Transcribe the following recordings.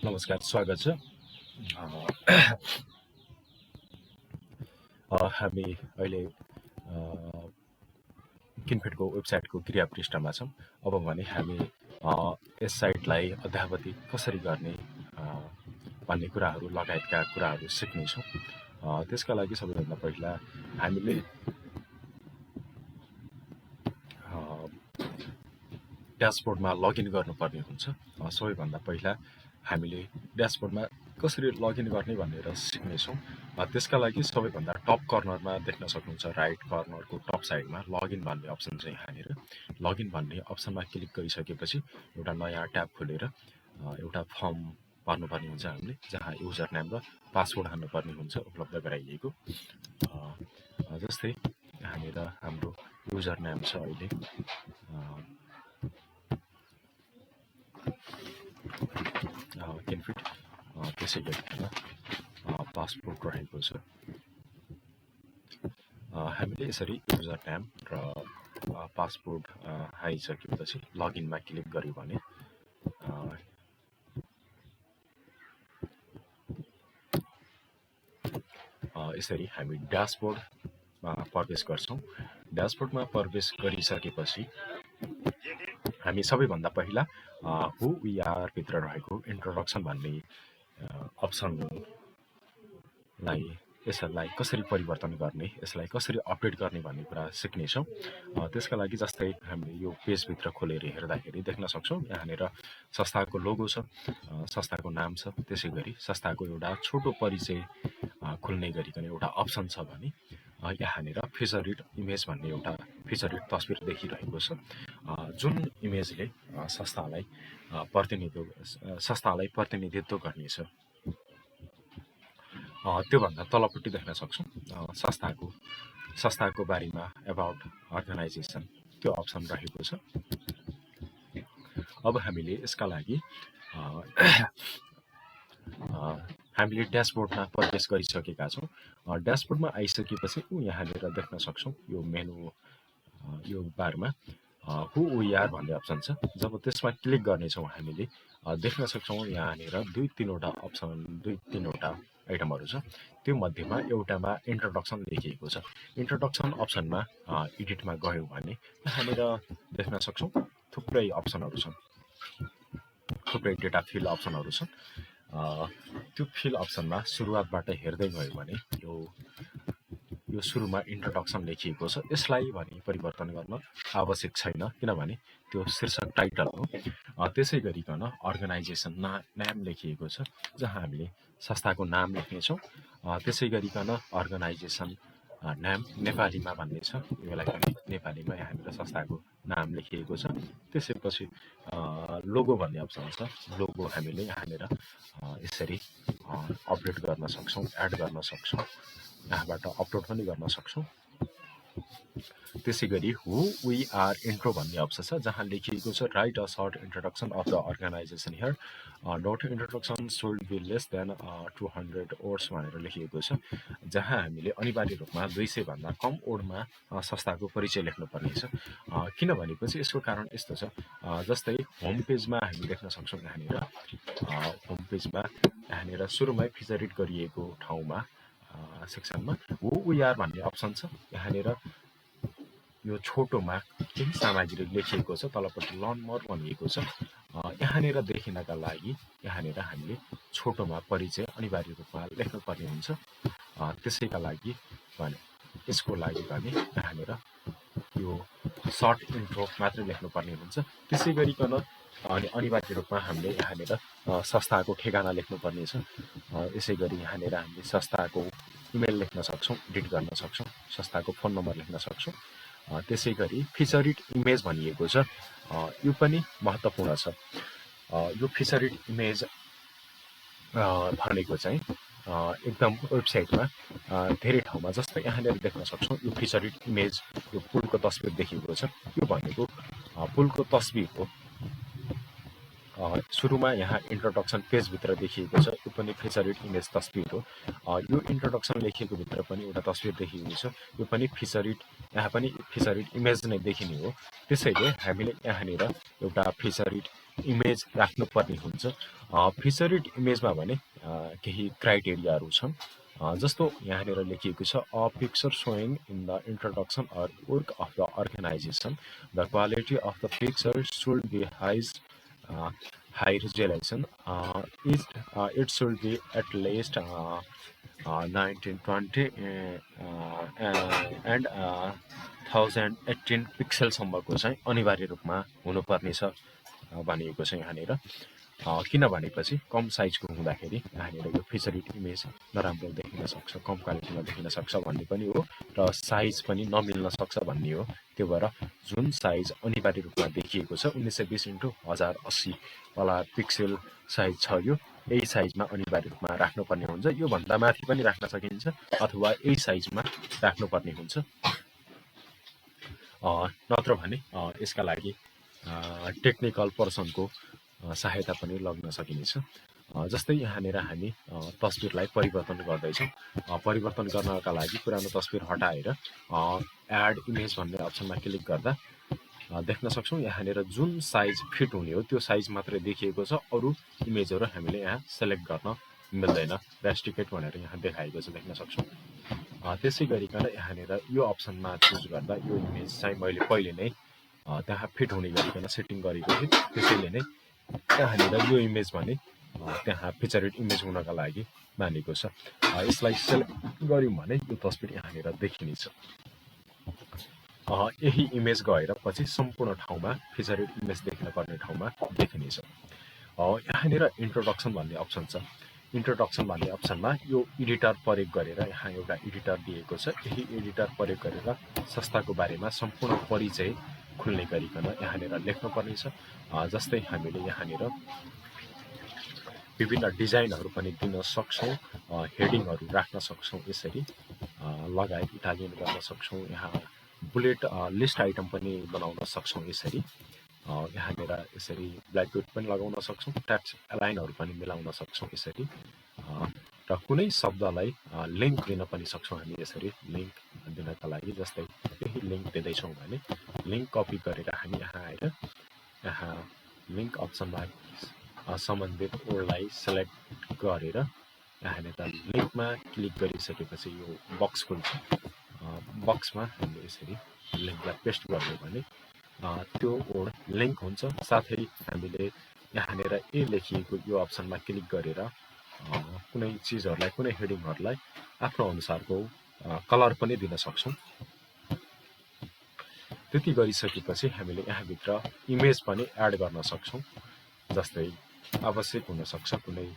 नमस्कार, स्वागत छ। हामी अहिले किनफिटको वेबसाइटको क्रिया पृष्ठमा छौँ। अब भने हामी यस साइटलाई अद्यावधि कसरी गर्ने भन्ने कुराहरू लगायतका कुराहरू सिक्नेछौँ। त्यसका लागि सबैभन्दा पहिला हामीले ड्यासबोर्डमा लगइन गर्नुपर्ने हुन्छ। सबैभन्दा पहिला हामीले ड्यासबोर्डमा कसरी लगइन गर्ने भनेर सिक्नेछौँ। त्यसका लागि सबैभन्दा टप कर्नरमा देख्न सक्नुहुन्छ, राइट कर्नरको टप साइडमा लगइन भन्ने अप्सन छ। यहाँनिर लगइन भन्ने अप्सनमा क्लिक गरिसकेपछि एउटा नयाँ ट्याब खोलेर एउटा फर्म भर्नुपर्ने हुन्छ हामीले, जहाँ युजर नेम र पासवर्ड हाल्नुपर्ने हुन्छ उपलब्ध गराइएको। जस्तै यहाँनिर हाम्रो युजर नेम छ अहिले किनफिट, त्यसै गरिकन पासपोर्ट रहेको छ। हामीले यसरी युजर नेम र पासपोर्ट हालिसकेपछि लगइनमा क्लिक गर्यो भने यसरी हामी ड्यासबोर्डमा प्रवेश गर्छौँ। ड्यासबोर्डमा प्रवेश गरिसकेपछि हामी सबैभन्दा पहिला हु वी आर भित्र रहेको इन्ट्रोडक्सन भन्ने अप्सनलाई यसलाई कसरी परिवर्तन गर्ने, यसलाई कसरी अपडेट गर्ने भन्ने कुरा सिक्नेछौँ। त्यसका लागि जस्तै हामीले यो पेजभित्र खोलेर हेर्दाखेरि देख्न सक्छौँ, यहाँनिर संस्थाको लोगो छ, संस्थाको नाम छ, त्यसै गरी संस्थाको एउटा छोटो परिचय खुल्ने गरिकन एउटा अप्सन छ भने यहाँनिर फिचरिड इमेज भन्ने एउटा फिचरिड तस्बिर देखिरहेको छ, जुन इमेजले संस्थालाई प्रतिनिधित्व गर्नेछ। त्योभन्दा तलपट्टि देख्न सक्छौँ संस्थाको बारेमा एबाउट अर्गनाइजेसन, त्यो अप्सन रहेको छ। अब हामीले यसका लागि हामीले ड्यासबोर्डमा प्रवेश गरिसकेका छौँ। ड्यासबोर्डमा आइसकेपछि यहाँनिर देख्न सक्छौँ यो मेनु, यो बारमा हु वी आर भन्ने अप्सन छ। जब त्यसमा क्लिक गर्नेछौँ हामीले देख्न सक्छौँ यहाँनिर दुई तिनवटा आइटमहरू छ। त्यो मध्येमा एउटामा इन्ट्रोडक्सन लेखिएको छ। इन्ट्रोडक्सन अप्सनमा एडिटमा गयौँ भने यहाँनिर देख्न सक्छौँ थुप्रै अप्सनहरू छन्, थुप्रै डेटा फिल अप्सनहरू छन्। त्यो फिल अप्सनमा सुरुवातबाट हेर्दै गयो भने यो सुरुमा इन्ट्रोडक्सन लेखिएको छ। यसलाई भने परिवर्तन गर्न आवश्यक छैन, किनभने त्यो शीर्षक टाइटल हो। त्यसै गरिकन अर्गनाइजेसन नाम लेखिएको छ, जहाँ हामीले संस्थाको नाम लेख्नेछौँ। त्यसै गरिकन अर्गनाइजेसन नाम नेपालीमा भन्ने छ, यसलाई पनि नेपालीमा यहाँनिर संस्थाको नाम लेखिएको छ। त्यसैपछि लोगो भन्ने अप्सन छ। लोगो हामीले यहाँनिर यसरी अपडेट गर्न सक्छौँ, एड गर्न सक्छौँ, यहाँबाट अपलोड पनि गर्न सक्छौँ। त्यसै गरी हु वी आर इन्ट्रो भन्ने अप्सन छ, जहाँ लेखिएको छ write a short introduction of the organisation here, note introduction should be less than 200 words भनेर लेखिएको छ, जहाँ हामीले अनिवार्य रूपमा 200 भन्दा कम वर्डमा संस्थाको परिचय लेख्नुपर्ने छ। किनभनेपछि यसको कारण यस्तो छ, जस्तै होम पेजमा हामी देख्न सक्छौँ यहाँनिर होम पेजमा यहाँनिर सुरुमै फिचरिड गरिएको ठाउँमा सेक्सनमा हु वी आर भन्ने अप्सन छ। यहाँनिर यो छोटोमा केही सामग्री लेखिएको छ, तलपट्टि लर्न मोर भनिएको छ। यहाँनिर देखिनका लागि यहाँनिर हामीले छोटोमा परिचय अनिवार्य रूपमा लेख्नुपर्ने हुन्छ। त्यसैका लागि भने यसको लागि भने यहाँनिर यो सर्ट इन्ट्रो मात्रै लेख्नुपर्ने हुन्छ। त्यसै गरिकन अनि अनिवार्य रूपमा हामीले यहाँनिर संस्थाको ठेगाना लेख्नुपर्ने छ। यसै गरी यहाँनिर हामीले संस्थाको इमेल लेख्न सक्छौँ, एडिट गर्न सक्छौँ, संस्थाको फोन नम्बर लेख्न सक्छौँ। त्यसै गरी फिचरिड इमेज भनिएको छ, यो पनि महत्त्वपूर्ण छ। यो फिचरिड इमेज भनेको चाहिँ एकदम वेबसाइटमा धेरै ठाउँमा, जस्तै यहाँनिर देख्न सक्छौँ यो फिचरिड इमेज, यो पुलको तस्बिर देखिएको छ। यो भनेको पुलको तस्बिर हो। सुरुमा यहाँ इन्ट्रोडक्सन पेजभित्र देखिएको छ, यो पनि फिचरिड इमेज तस्बिर हो। यो इन्ट्रोडक्सन लेखिएको भित्र पनि एउटा तस्बिर देखिएको छ, यो पनि फिचरिड यहाँ पनि फिचरिड इमेज नै देखिने हो। त्यसैले हामीले यहाँनिर एउटा फिचरिड इमेज राख्नुपर्ने हुन्छ। फिचरिड इमेजमा भने केही क्राइटेरियाहरू छन्। जस्तो यहाँनिर लेखिएको छ, a picture showing in the introduction or work of the organisation, the quality of the picture should be high resolution. It should be at least 1920 and 1018 पिक्सलसम्मको चाहिँ अनिवार्य रूपमा हुनुपर्नेछ भनिएको छ यहाँनिर। किन भनेपछि कम साइजको हुँदाखेरि यहाँनिर यो फिचरिड इमेज नराम्रो देखिन सक्छ, कम क्वालिटीमा देखिन सक्छ भन्ने पनि हो, र साइज पनि नमिल्न सक्छ भन्ने हो। त्यो भएर जुन साइज अनिवार्य रूपमा देखिएको छ 1920 × 1080 वाला पिक्सेल साइज छ, यो यही साइजमा अनिवार्य रूपमा राख्नुपर्ने हुन्छ। यो भन्दा माथि पनि राख्न सकिन्छ अथवा यही साइजमा राख्नुपर्ने हुन्छ। नत्र भने यसका लागि टेक्निकल पर्सनको सहायता पनि लग्न सकिनेछ। जस्तै यहाँनिर हामी तस्बिरलाई परिवर्तन गर्दैछौँ। परिवर्तन गर्नका लागि पुरानो तस्बिर हटाएर एड इमेज भन्ने अप्सनमा क्लिक गर्दा देख्न सक्छौँ यहाँनिर जुन साइज फिट हुने हो त्यो साइज मात्रै देखिएको छ, अरू इमेजहरू हामीले यहाँ सेलेक्ट गर्न मिल्दैन। रेस्ट्रिक्टेड भनेर यहाँ देखाएको छ, देख्न सक्छौँ। त्यसै गरिकन यहाँनिर यो अप्सनमा चुज गर्दा यो इमेज चाहिँ मैले पहिले नै त्यहाँ फिट हुने गरिकन सेटिङ गरेको थिएँ। त्यसैले नै यहाँनिर यो इमेज भने त्यहाँ फिचरिड इमेज हुनका लागि मानेको छ। यसलाई सेलेक्ट गर्यौँ भने यो तस्बिर यहाँनिर देखिनेछ। यही इमेज गएर पछि सम्पूर्ण ठाउँमा फिचरिड इमेज देखिन पर्ने ठाउँमा देखिनेछ। यहाँनिर इन्ट्रोडक्सन भन्ने अप्सन छ। इन्ट्रोडक्सन भन्ने अप्सनमा यो एडिटर प्रयोग गरेर यहाँ एउटा एडिटर दिएको छ। यही एडिटर प्रयोग गरेर संस्थाको बारेमा सम्पूर्ण परिचय खुल्ने गरिकन यहाँनिर लेख्नुपर्ने छ। जस्तै हामीले यहाँनिर विभिन्न डिजाइनहरू पनि दिन सक्छौँ, हेडिङहरू राख्न सक्छौँ, यसरी लगायत इटालियन गर्न सक्छौँ। यहाँ बुलेट लिस्ट आइटम पनि बनाउन सक्छौँ। यसरी यहाँनिर यसरी ब्ल्याक पनि लगाउन सक्छौँ, ट्याक्स लाइनहरू पनि मिलाउन सक्छौँ यसरी, र कुनै शब्दलाई लिङ्क दिन पनि सक्छौँ हामी यसरी लिङ्क दिनका लागि। जस्तै केही लिङ्क दिँदैछौँ भने लिङ्क कपी गरेर हामी यहाँ आएर यहाँ लिङ्क अप्सनमा सम्बन्धित वर्डलाई सेलेक्ट गरेर यहाँनिर लिङ्कमा क्लिक गरिसकेपछि यो बक्स खुल्छ। बक्समा हामीले यसरी लिङ्कलाई पेस्ट गर्यौँ भने त्यो वर्ड लिङ्क हुन्छ। साथै हामीले यहाँनिर ए लेखिएको यो अप्सनमा क्लिक गरेर कुनै चिजहरूलाई, कुनै हेडिङहरूलाई आफ्नो अनुसारको कलर पनि दिन सक्छौँ। त्यति गरिसकेपछि हामीले यहाँभित्र इमेज पनि एड गर्न सक्छौँ। जस्तै आवश्यक हुनसक्छ कुनै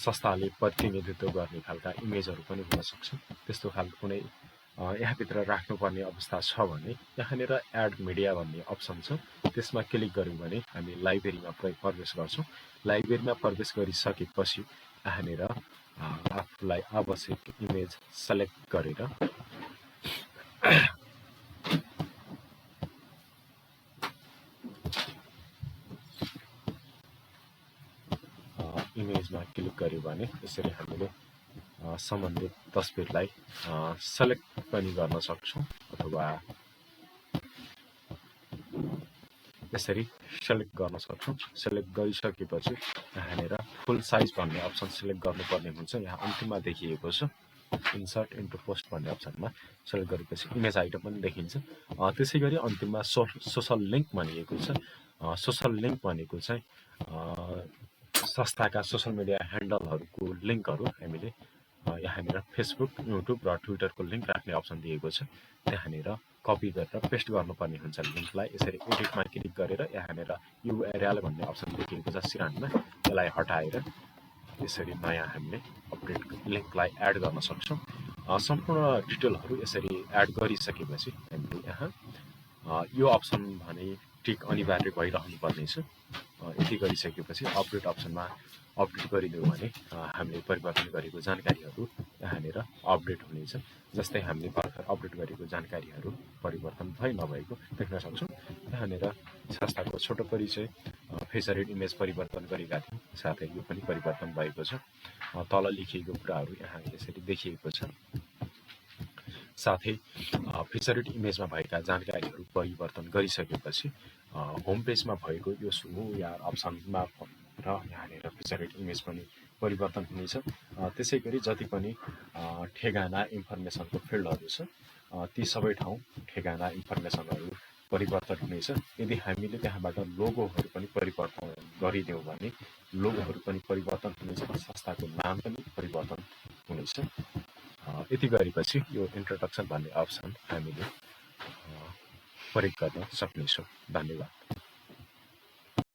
संस्थाले प्रतिनिधित्व गर्ने खालका इमेजहरू पनि हुन सक्छ। त्यस्तो खालको कुनै यहाँभित्र राख्नुपर्ने अवस्था छ भने यहाँनिर एड मिडिया भन्ने अप्सन छ, त्यसमा क्लिक गऱ्यौँ भने हामी लाइब्रेरीमा प्रवेश गर्छौँ। लाइब्रेरीमा प्रवेश गरिसकेपछि यहाँनिर आफूलाई आवश्यक इमेज सेलेक्ट गरेर इमेजमा क्लिक गर्यो भने यसरी हामीले सम्बन्धित तस्बिरलाई सेलेक्ट पनि गर्न सक्छौँ, अथवा यसरी सेलेक्ट गर्न सक्छौँ। सेलेक्ट गरिसकेपछि यहाँनिर फुल साइज भन्ने अप्सन सेलेक्ट गर्नुपर्ने हुन्छ। यहाँ अन्तिममा देखिएको छ इन्सर्ट इन्टु पोस्ट भन्ने अप्सनमा सेलेक्ट गरेपछि इमेज आइटम पनि देखिन्छ। त्यसै गरी अन्तिममा सोसल लिङ्क भनिएको छ। सोसल लिङ्क भनेको चाहिँ संस्थाका सोसल मिडिया ह्यान्डलहरूको लिङ्कहरू हामीले यहाँनिर फेसबुक, युट्युब र ट्विटरको लिङ्क राख्ने अप्सन दिएको छ। त्यहाँनिर कपी गरेर पेस्ट गर्नुपर्ने हुन्छ लिङ्कलाई। यसरी एडिटमा क्लिक गरेर यहाँनिर युआरएल भन्ने अप्सन देखिएको छ सिरानमा, त्यसलाई हटाएर यसरी नयाँ हामीले अपडेट लिङ्कलाई एड गर्न सक्छौँ। सम्पूर्ण डिटेलहरू यसरी एड गरिसकेपछि हामीले यहाँ यो अप्सन भने टिक अनिवार्य भइरहनु पर्नेछ। यति गरिसकेपछि अपडेट अप्सनमा अपडेट गरिदियो भने हामीले परिवर्तन गरेको जानकारीहरू यहाँनिर अपडेट हुनेछ। जस्तै हामीले भर्खर अपडेट गरेको जानकारीहरू परिवर्तन भइ नभएको देख्न सक्छौँ। यहाँनिर संस्थाको छोटो परिचय, फेसरिड इमेज परिवर्तन गरेका थियौँ, साथै यो पनि परिवर्तन भएको छ। तल लेखिएको कुराहरू यहाँ यसरी देखिएको छ। साथै फिचरिड इमेजमा भएका जानकारीहरू परिवर्तन गरिसकेपछि होम पेजमा भएको यो यार अप्सनमा र यहाँनिर फिचरिड इमेज पनि परिवर्तन हुनेछ। त्यसै गरी जति पनि ठेगाना इन्फर्मेसनको फिल्डहरू छ ती सबै ठाउँ ठेगाना इन्फर्मेसनहरू परिवर्तन हुनेछ। यदि हामीले त्यहाँबाट लोगोहरू पनि परिवर्तन गरिदियौँ भने लोगोहरू पनि परिवर्तन हुनेछ र संस्थाको नाम पनि परिवर्तन हुनेछ। यति गरेपछि यो इन्ट्रोडक्सन भन्ने अप्सन हामीले प्रयोग गर्न सक्नेछौँ। धन्यवाद।